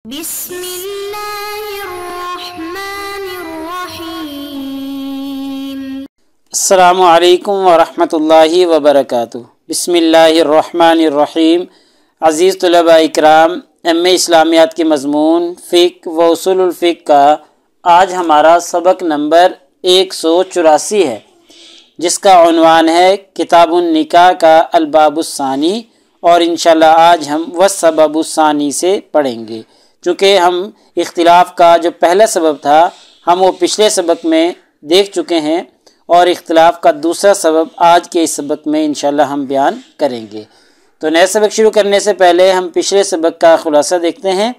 بسم اللہ الرحمن الرحیم۔ السلام علیکم ورحمۃ اللہ وبرکاتہ۔ بسم اللہ الرحمن الرحیم۔ عزیز طلباء اکرام، ایم.اے. اسلامیات کے مضمون فقہ و اصول الفقہ کا آج ہمارا سبق نمبر 184 ہے، جس کا عنوان ہے کتاب النکاح کا الباب الثانی، اور انشاءاللہ آج ہم والسبب الثانی سے پڑھیں گے۔ چونکہ ہم اختلاف کا جو پہلا سبب تھا ہم وہ پچھلے سبق میں دیکھ چکے ہیں، اور اختلاف کا دوسرا سبب آج کے اس سبق میں انشاءاللہ ہم بیان کریں گے۔ تو نئے سبق شروع کرنے سے پہلے ہم پچھلے سبق کا خلاصہ دیکھتے ہیں۔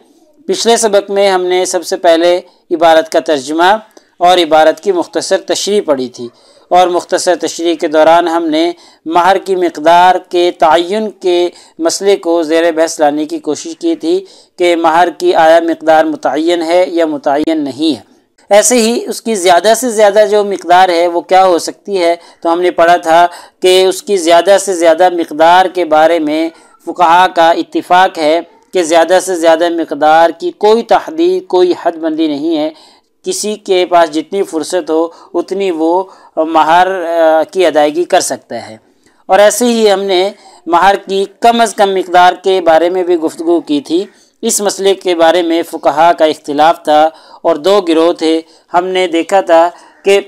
پچھلے سبق میں ہم نے سب سے پہلے عبارت کا ترجمہ اور عبارت کی مختصر تشریح پڑھی تھی، اور مختصر تشریح کے دوران ہم نے مہر کی مقدار کے تعین کے مسئلے کو زیر بحث لانے کی کوشش کی تھی کہ مہر کی آیا مقدار متعین ہے یا متعین نہیں ہے۔ ایسے ہی اس کی زیادہ سے زیادہ جو مقدار ہے وہ کیا ہو سکتی ہے، تو ہم نے پڑھا تھا کہ اس کی زیادہ سے زیادہ مقدار کے بارے میں فقہا کا اتفاق ہے کہ زیادہ سے زیادہ مقدار کی کوئی تحدید، کوئی حد بندی نہیں ہے۔ کسی کے پاس جتنی فرصت ہو اتنی وہ مہر کی ادائیگی کر سکتا ہے۔ اور ایسے ہی ہم نے مہر کی کم از کم مقدار کے بارے میں بھی گفتگو کی تھی۔ اس مسئلے کے بارے میں فقہا کا اختلاف تھا، اور دو گروہ تھے۔ ہم نے دیکھا تھا کہ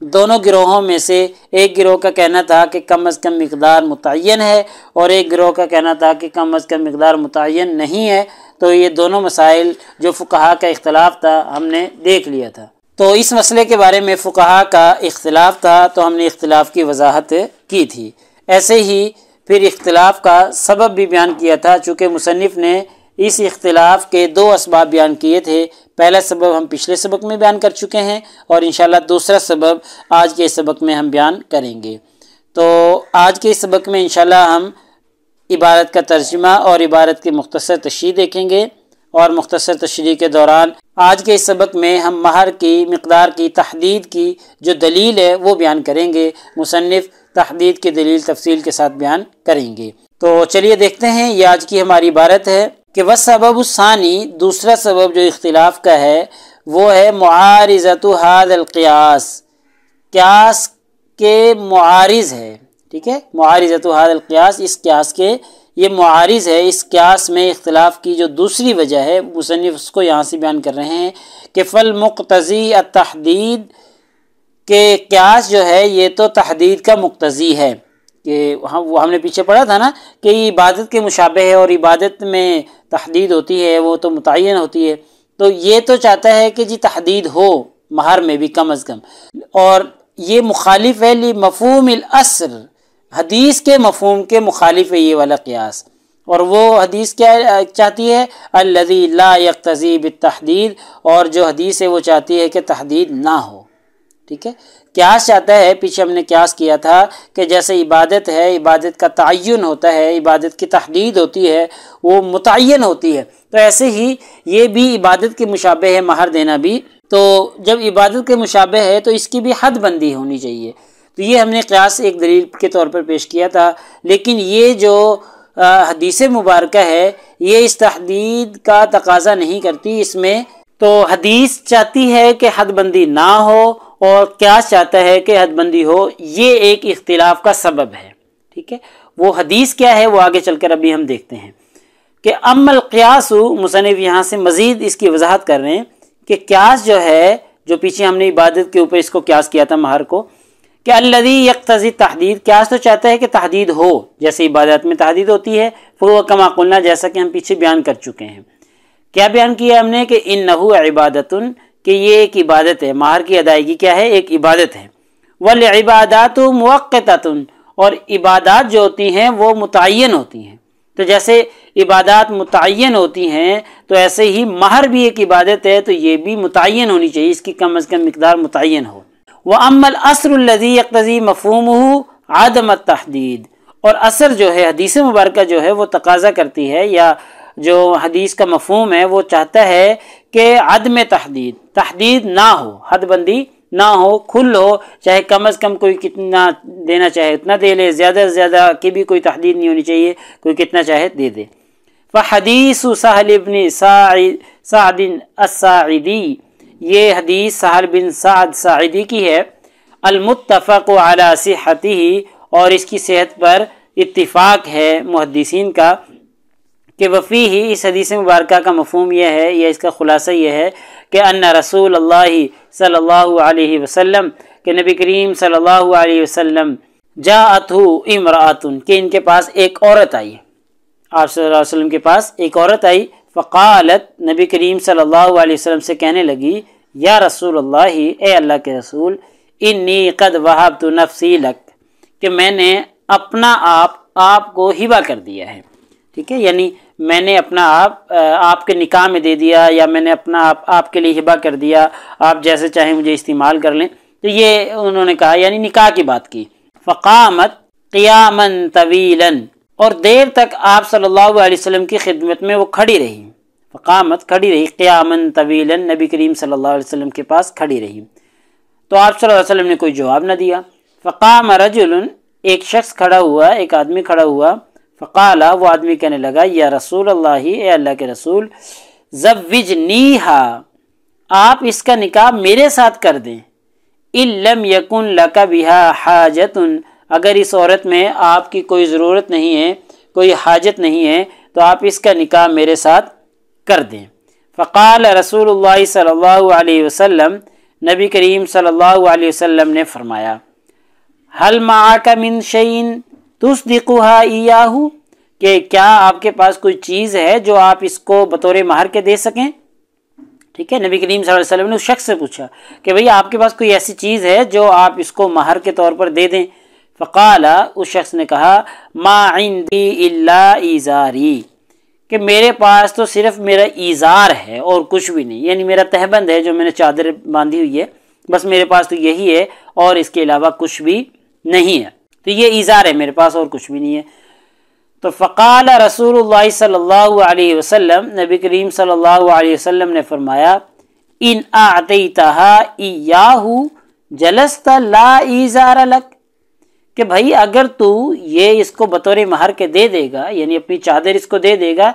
دونوں گروہوں میں سے ایک گروہ کا کہنا تھا کہ کم از کم مقدار متعین ہے، اور ایک گروہ کا کہنا تھا کہ کم از کم مقدار متعین نہیں ہے۔ تو یہ دونوں مسائل جو فقہا کا اختلاف تھا ہم نے دیکھ لیا تھا۔ تو اس مسئلے کے بارے میں فقہا کا اختلاف تھا، تو ہم نے اختلاف کی وضاحت کی تھی۔ ایسے ہی پھر اختلاف کا سبب بھی بیان کیا تھا، چونکہ مصنف نے اس اختلاف کے دو اسباب بیان کیے تھے۔ پہلا سبب ہم پچھلے سبق میں بیان کر چکے ہیں، اور انشاءاللہ دوسرا سبب آج کے سبق میں ہم بیان کریں گے۔ تو آج کے سبق میں انشاءاللہ ہم عبارت کا ترجمہ اور عبارت کی مختصر تشریح دیکھیں گے، اور مختصر تشریح کے دوران آج کے اس سبق میں ہم مہر کی مقدار کی تحدید کی جو دلیل ہے وہ بیان کریں گے۔ مصنف تحدید کی دلیل تفصیل کے ساتھ بیان کریں گے۔ تو چلیے دیکھتے ہیں، یہ آج کی ہماری عبارت ہے کہ والسبب الثانی، دوسرا سبب جو اختلاف کا ہے وہ ہے معارضۃ ھذا القیاس، قیاس کے معارض ہے، ٹھیک ہے، معارضۃ ھذا القیاس، اس قیاس کے یہ معارض ہے۔ اس قیاس میں اختلاف کی جو دوسری وجہ ہے مصنف اس کو یہاں سے بیان کر رہے ہیں کہ فالمقتضی التحدید، کہ قیاس جو ہے یہ تو تحدید کا مقتضی ہے، کہ وہ ہم نے پیچھے پڑھا تھا نا کہ عبادت کے مشابہ ہے، اور عبادت میں تحدید ہوتی ہے وہ تو متعین ہوتی ہے۔ تو یہ تو چاہتا ہے کہ جی تحدید ہو مہر میں بھی کم از کم، اور یہ مخالف ہے لمفہوم الاصل، حدیث کے مفہوم کے مخالف ہے یہ والا قیاس۔ اور وہ حدیث کیا چاہتی ہے؟ الذی لا یقتضی بالتحدید، اور جو حدیث ہے وہ چاہتی ہے کہ تحدید نہ ہو، ٹھیک ہے۔ قیاس چاہتا ہے، پیچھے ہم نے قیاس کیا تھا کہ جیسے عبادت ہے، عبادت کا تعین ہوتا ہے، عبادت کی تحدید ہوتی ہے، وہ متعین ہوتی ہے، تو ایسے ہی یہ بھی عبادت کے مشابہ ہے مہر دینا بھی۔ تو جب عبادت کے مشابہ ہے تو اس کی بھی حد بندی ہونی چاہیے۔ تو یہ ہم نے قیاس ایک دلیل کے طور پر پیش کیا تھا، لیکن یہ جو حدیث مبارکہ ہے یہ اس تحدید کا تقاضا نہیں کرتی۔ اس میں تو حدیث چاہتی ہے کہ حد بندی نہ ہو، اور قیاس چاہتا ہے کہ حد بندی ہو۔ یہ ایک اختلاف کا سبب ہے، ٹھیک ہے۔ وہ حدیث کیا ہے وہ آگے چل کر ابھی ہم دیکھتے ہیں کہ اما القیاس، مصنف یہاں سے مزید اس کی وضاحت کر رہے ہیں کہ قیاس جو ہے، جو پیچھے ہم نے عبادت کے اوپر اس کو قیاس کیا تھا مہر کو، کہ الذی یقتضی تحدید، قیاس تو چاہتا ہے کہ تحدید ہو، جیسے عبادت میں تحدید ہوتی ہے، فہو کما قلنا، جیسا کہ ہم پیچھے بیان کر چکے ہیں۔ کیا بیان کیا ہم نے کہ انہ عبادۃ، کہ یہ ایک عبادت ہے، مہر کی ادائیگی کیا ہے؟ ایک عبادت ہے۔ والعبادات موقتۃ، اور عبادات جو ہوتی ہیں وہ متعین ہوتی ہیں۔ تو جیسے عبادات متعین ہوتی ہیں تو ایسے ہی مہر بھی ایک عبادت ہے، تو یہ بھی متعین ہونی چاہیے، اس کی کم از کم مقدار متعین ہو۔ وَأَمَّا الْأَصْلُ الَّذِي يَقْتَضِي مَفْهُومُهُ عَدَمَ التَّحْدِيد، اور اثر جو ہے حدیث مبارکہ جو ہے وہ تقاضا کرتی ہے، یا جو حدیث کا مفہوم ہے وہ چاہتا ہے کہ عدم تحدید نہ ہو، حد بندی نہ ہو، کھل ہو، چاہے کم از کم کوئی کتنا دینا چاہے اتنا دے لے، زیادہ سے زیادہ کی بھی کوئی تحدید نہیں ہونی چاہیے، کوئی کتنا چاہے دے دے۔ فحدیث سہل بن سعد الساعدی، یہ حدیث سہل بن سعد ساعدی کی ہے، المتفق علی صحتہ، اور اس کی صحت پر اتفاق ہے محدثین کا، کہ وفیہ، اس حدیث مبارکہ کا مفہوم یہ ہے یا اس کا خلاصہ یہ ہے کہ ان رسول اللہ صلی اللہ علیہ وسلم، کہ نبی کریم صلی اللہ علیہ وسلم، جاءتہ امرأۃ، کہ ان کے پاس ایک عورت آئی، آپ صلی اللہ علیہ وسلم کے پاس ایک عورت آئی، فقالت، نبی کریم صلی اللہ علیہ وسلم سے کہنے لگی، یا رسول اللہ، اے اللہ کے رسول، انی قد وہبت نفسی لک، کہ میں نے اپنا آپ کو ہبہ کر دیا ہے، ٹھیک ہے، یعنی میں نے اپنا آپ کے نکاح میں دے دیا، یا میں نے اپنا آپ کے لیے ہبہ کر دیا، آپ جیسے چاہیں مجھے استعمال کر لیں، تو یہ انہوں نے کہا، یعنی نکاح کی بات کی۔ فقامت قیاما طویلا، اور دیر تک آپ صلی اللہ علیہ وسلم کی خدمت میں وہ کھڑی رہی، فقامت، کھڑی رہی، قیاما طویلا، نبی کریم صلی اللہ علیہ وسلم کے پاس کھڑی رہی، تو آپ صلی اللہ علیہ وسلم نے کوئی جواب نہ دیا۔ فقام رجل، ایک شخص کھڑا ہوا، ایک آدمی کھڑا ہوا، فقال، وہ آدمی کہنے لگا، یا رسول اللہ، اے اللہ کے رسول، زوجنیہا، آپ اس کا نکاح میرے ساتھ کر دیں، ان لم یکن لک بہا حاجت، اگر اس عورت میں آپ کی کوئی ضرورت نہیں ہے، کوئی حاجت نہیں ہے، تو آپ اس کا نکاح میرے ساتھ کر دیں۔ فقال رسول اللہ صلی اللہ علیہ وسلم، نبی کریم صلی اللہ علیہ وسلم نے فرمایا، هل معک من شیء تصدقها ایاہ، کہ کیا آپ کے پاس کوئی چیز ہے جو آپ اس کو بطور مہر کے دے سکیں، ٹھیک ہے، نبی کریم صلی اللہ علیہ وسلم نے اس شخص سے پوچھا کہ بھئی آپ کے پاس کوئی ایسی چیز ہے جو آپ اس کو مہر کے طور پر دے دیں۔ فقال، اس شخص نے کہا، ما عندی الا ایزاری، کہ میرے پاس تو صرف میرا ایزار ہے اور کچھ بھی نہیں، یعنی میرا تہبند ہے جو میں نے چادر باندھی ہوئی ہے، بس میرے پاس تو یہی ہے اور اس کے علاوہ کچھ بھی نہیں ہے، تو یہ ایزار ہے میرے پاس اور کچھ بھی نہیں ہے۔ تو فقال رسول اللہ صلی اللہ علیہ وسلم، نبی کریم صلی اللہ علیہ وسلم نے فرمایا، ان اعطیتہا ایاہ جلست لا ایزار لک، کہ بھائی اگر تو یہ اس کو بطور مہر کے دے دے گا، یعنی اپنی چادر اس کو دے دے گا،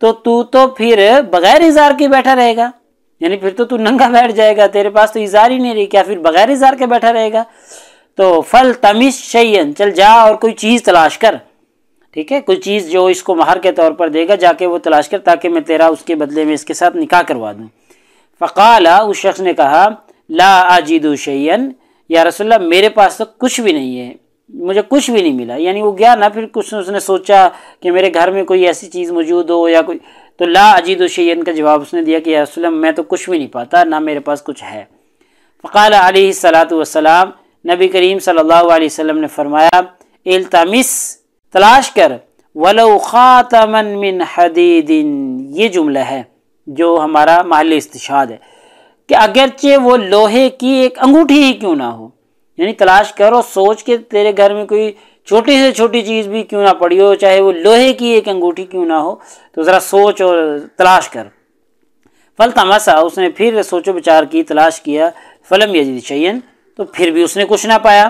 تو پھر بغیر ایزار کے بیٹھا رہے گا، یعنی پھر تو ننگا بیٹھ جائے گا، تیرے پاس تو ایزار ہی نہیں رہی، کیا پھر بغیر ایزار کے بیٹھا رہے گا؟ تو فلتمس شیئن، چل جا اور کوئی چیز تلاش کر، ٹھیک ہے، کوئی چیز جو اس کو مہر کے طور پر دے گا، جا کے وہ تلاش کر، تاکہ میں تیرا اس کے بدلے میں اس کے ساتھ نکاح کروا دوں۔ فقال، اس شخص نے کہا، لا اجد شیئن، یا رسول اللہ میرے پاس تو کچھ بھی نہیں ہے، مجھے کچھ بھی نہیں ملا، یعنی وہ گیا نہ، پھر کچھ اس نے سوچا کہ میرے گھر میں کوئی ایسی چیز موجود ہو یا کوئی، تو لا اجد شیئن کا جواب اس نے دیا کہ یا رسول اللہ میں تو کچھ بھی نہیں پاتا، نہ میرے پاس کچھ ہے۔ فقال علیہ الصلاۃ والسلام، نبی کریم صلی اللہ علیہ وسلم نے فرمایا، التمس، تلاش کر، ولو خاتما من حدید، یہ جملہ ہے جو ہمارا محل استشہاد ہے، کہ اگرچہ وہ لوہے کی ایک انگوٹھی ہی کیوں نہ ہو، یعنی تلاش کر اور سوچ کے تیرے گھر میں کوئی چھوٹی سے چھوٹی چیز بھی کیوں نہ پڑی ہو، چاہے وہ لوہے کی ایک انگوٹھی کیوں نہ ہو، تو ذرا سوچ اور تلاش کر۔ فلتمسا، اس نے پھر سوچ و بچار کی، تلاش کیا، فلم یجد شیئن، تو پھر بھی اس نے کچھ نہ پایا۔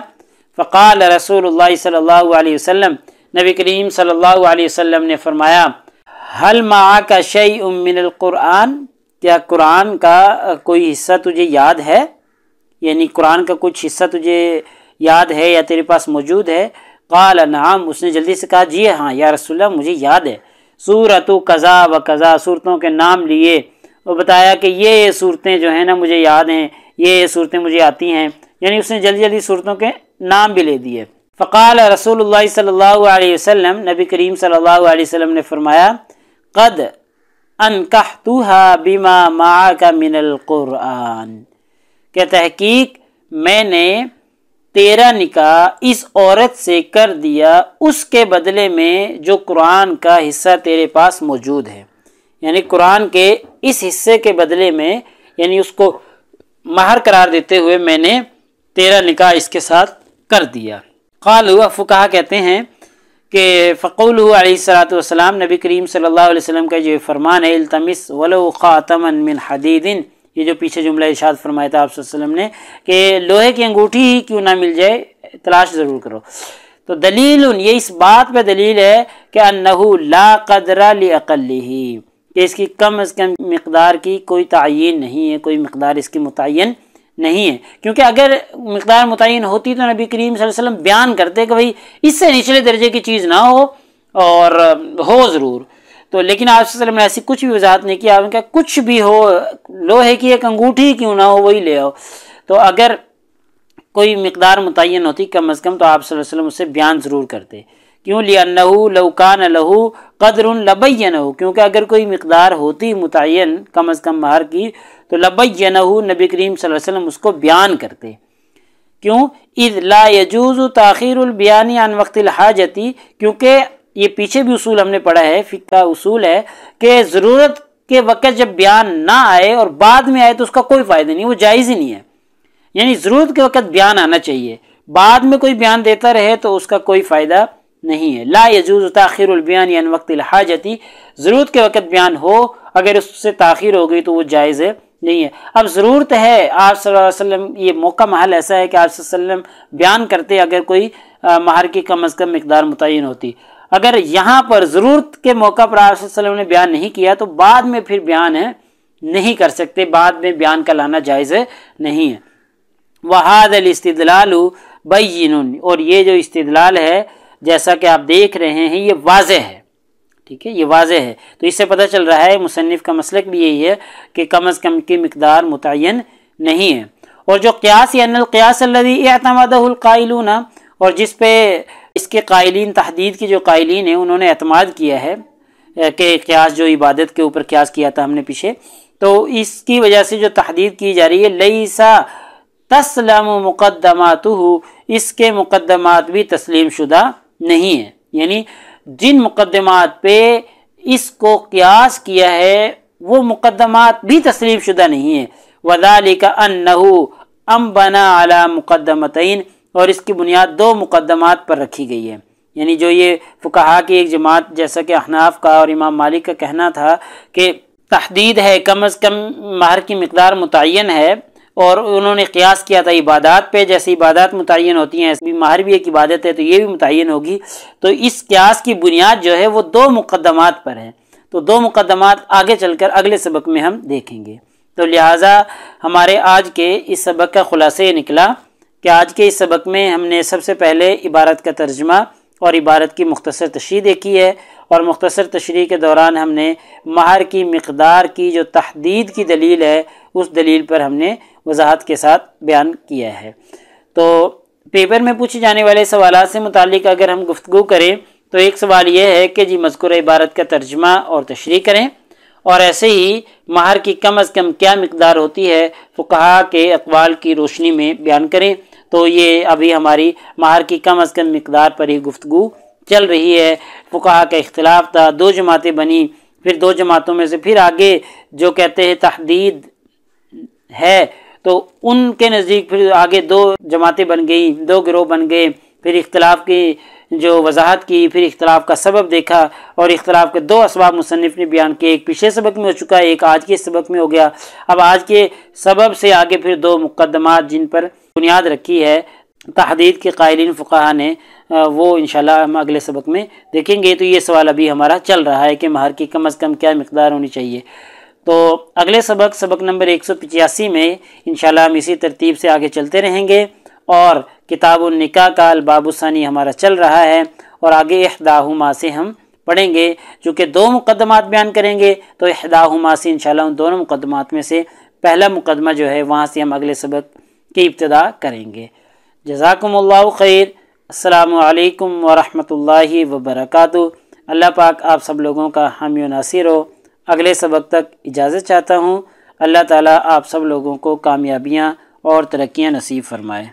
فقال رسول اللہ صلی اللہ علیہ وسلم، نبی کریم صلی اللہ علیہ وسلم نے فرمایا، هل معک شیء من القرآن، کیا قرآن کا کوئی حصہ تجھے یاد ہے، یعنی قرآن کا کچھ حصہ تجھے یاد ہے یا تیرے پاس موجود ہے؟ قال نعم، اس نے جلدی سے کہا، جی ہاں یا رسول اللہ مجھے یاد ہے، سورۃ قضا و قضا، صورتوں کے نام لیے اور بتایا کہ یہ صورتیں جو ہیں نا مجھے یاد ہیں، یہ صورتیں مجھے آتی ہیں، یعنی اس نے جلدی جلدی صورتوں کے نام بھی لے دیے۔ فقال رسول اللہ صلی اللہ علیہ وسلم، نبی کریم صلی اللہ علیہ وسلم نے فرمایا، قد انکحتها بما معک من القرآن، کہ تحقیق میں نے تیرا نکاح اس عورت سے کر دیا اس کے بدلے میں جو قرآن کا حصہ تیرے پاس موجود ہے، یعنی قرآن کے اس حصے کے بدلے میں، یعنی اس کو مہر قرار دیتے ہوئے میں نے تیرا نکاح اس کے ساتھ کر دیا۔ قالوا، فقہا کہتے ہیں کہ فقولہ علیہ الصلوۃ والسلام، نبی کریم صلی اللہ علیہ وسلم کا جو فرمان ہے، التمس ولو خاتما من حدید، یہ جو پیچھے جملہ ارشاد فرمایا تھا آپ صلی اللہ علیہ وسلم نے کہ لوہے کی انگوٹھی ہی کیوں نہ مل جائے، تلاش ضرور کرو، تو دلیل یہ اس بات پہ دلیل ہے کہ انہو لا قدر لأقلہ، کہ اس کی کم از کم مقدار کی کوئی تعین نہیں ہے، کوئی مقدار اس کی متعین نہیں ہے، کیونکہ اگر مقدار متعین ہوتی تو نبی کریم صلی اللہ علیہ وسلم بیان کرتے کہ بھئی اس سے نچلے درجے کی چیز نہ ہو اور ہو ضرور، تو لیکن آپ صلی اللہ علیہ وسلم نے ایسی کچھ بھی وضاحت نہیں کی، آپ نے کہا کچھ بھی ہو، لوہے کی ایک انگوٹھی کیوں نہ ہو وہی لے آؤ۔ تو اگر کوئی مقدار متعین ہوتی کم از کم تو آپ صلی اللہ علیہ وسلم اسے بیان ضرور کرتے، کیوں؟ لِأَنَّهُ لَوْ كَانَ لَهُ قَدْرٌ لَبَيَّنَهُ، کیونکہ اگر کوئی مقدار ہوتی متعین کم از کم مہر کی تو لَبَيَّنَهُ، نبی کریم صلی اللہ علیہ وسلم اس کو بیان کرتے، کیوں؟ اِذْ لَا يَجُوزُ تَأْخِيرُ الْبِيَانِ عَنْ وَقْتِ الْحَاجَةِ، کیونکہ یہ پیچھے بھی اصول ہم نے پڑھا ہے، فقہ کا اصول ہے کہ ضرورت کے وقت جب بیان نہ آئے اور بعد میں آئے تو اس کا کوئی فائدہ نہیں، وہ جائز ہی نہیں ہے، یعنی ضرورت کے وقت بیان آنا چاہیے، بعد میں کوئی بیان دیتا رہے تو اس کا کوئی فائدہ نہیں ہے۔ لا یجوز تاخیر البیان عن وقت الحاجتی، ضرورت کے وقت بیان ہو اگر اس سے تاخیر ہو گئی تو وہ جائز نہیں ہے۔ اب ضرورت ہے، آپ صلی اللہ علیہ وسلم یہ موقع محل ایسا ہے کہ آپ صلی اللہ علیہ وسلم بیان کرتے اگر کوئی مہر کی کم از کم مقدار متعین ہوتی، اگر یہاں پر ضرورت کے موقع پر آپ صلی اللہ علیہ وسلم نے بیان نہیں کیا تو بعد میں پھر بیان نہیں کر سکتے، بعد میں بیان کا لانا جائز نہیں ہے۔ وَهَذَا الْإِسْتِدْلَالُ بَيِّنٌ، اور یہ جو استدلال ہے جیسا کہ آپ دیکھ رہے ہیں یہ واضح ہے، ٹھیک ہے، یہ واضح ہے، تو اس سے پتہ چل رہا ہے مصنف کا مسلک بھی یہی ہے کہ کم از کم کی مقدار متعین نہیں ہے۔ اور جو قیاس ان القیاس الذی اعتمدہ القائلون، اور جس پہ اس کے قائلین، تحدید کی جو قائلین ہیں انہوں نے اعتماد کیا ہے کہ قیاس جو عبادت کے اوپر قیاس کیا تھا ہم نے پیچھے، تو اس کی وجہ سے جو تحدید کی جا رہی ہے لیسا تسلم مقدماتہ، اس کے مقدمات بھی تسلیم شدہ نہیں ہے، یعنی جن مقدمات پہ اس کو قیاس کیا ہے وہ مقدمات بھی تسلیم شدہ نہیں ہے۔ وذالک انہ انبنا علی مقدمتین، اور اس کی بنیاد دو مقدمات پر رکھی گئی ہے، یعنی جو یہ فقہا کی ایک جماعت جیسا کہ احناف کا اور امام مالک کا کہنا تھا کہ تحدید ہے، کم از کم مہر کی مقدار متعین ہے، اور انہوں نے قیاس کیا تھا عبادات پہ، جیسے عبادات متعین ہوتی ہیں ایسے بھی مہر بھی ایک عبادت ہے تو یہ بھی متعین ہوگی، تو اس قیاس کی بنیاد جو ہے وہ دو مقدمات پر ہے، تو دو مقدمات آگے چل کر اگلے سبق میں ہم دیکھیں گے۔ تو لہٰذا ہمارے آج کے اس سبق کا خلاصہ یہ نکلا کہ آج کے اس سبق میں ہم نے سب سے پہلے عبارت کا ترجمہ اور عبارت کی مختصر تشریح دیکھی ہے، اور مختصر تشریح کے دوران ہم نے مہر کی مقدار کی جو تحدید کی دلیل ہے اس دلیل پر ہم نے وضاحت کے ساتھ بیان کیا ہے۔ تو پیپر میں پوچھے جانے والے سوالات سے متعلق اگر ہم گفتگو کریں تو ایک سوال یہ ہے کہ جی مذکورہ عبارت کا ترجمہ اور تشریح کریں، اور ایسے ہی مہر کی کم از کم کیا مقدار ہوتی ہے فقہا کے اقوال کی روشنی میں بیان کریں۔ تو یہ ابھی ہماری مہر کی کم از کم مقدار پر ہی گفتگو چل رہی ہے، فقہا کا اختلاف تھا، دو جماعتیں بنی، پھر دو جماعتوں میں سے پھر آگے جو کہتے ہیں تحدید ہے تو ان کے نزدیک پھر آگے دو جماعتیں بن گئیں، دو گروہ بن گئے، پھر اختلاف کی جو وضاحت کی، پھر اختلاف کا سبب دیکھا، اور اختلاف کے دو اسباب مصنف نے بیان کیے، ایک پچھلے سبق میں ہو چکا ہے، ایک آج کے سبق میں ہو گیا۔ اب آج کے سبب سے آگے پھر دو مقدمات جن پر بنیاد رکھی ہے تحدید کے قائلین فقہا نے، وہ انشاءاللہ ہم اگلے سبق میں دیکھیں گے۔ تو یہ سوال ابھی ہمارا چل رہا ہے کہ مہر کی کم از کم کیا مقدار ہونی چاہیے۔ تو اگلے سبق نمبر 185 میں انشاءاللہ ہم اسی ترتیب سے آگے چلتے رہیں گے، اور کتاب النکاح کا الباب الثانی ہمارا چل رہا ہے، اور آگے احداہما سے ہم پڑھیں گے، چونکہ دو مقدمات بیان کریں گے تو احداہما سے انشاءاللہ ان دونوں مقدمات میں سے پہلا مقدمہ جو ہے وہاں سے ہم اگلے سبق کی ابتدا کریں گے۔ جزاکم اللہ خیر، السلام علیکم ورحمۃ اللہ وبرکاتہ۔ اللہ پاک آپ سب لوگوں کا حامی و ناصر ہو۔ اگلے سبق تک اجازت چاہتا ہوں۔ اللہ تعالیٰ آپ سب لوگوں کو کامیابیاں اور ترقیاں نصیب فرمائے۔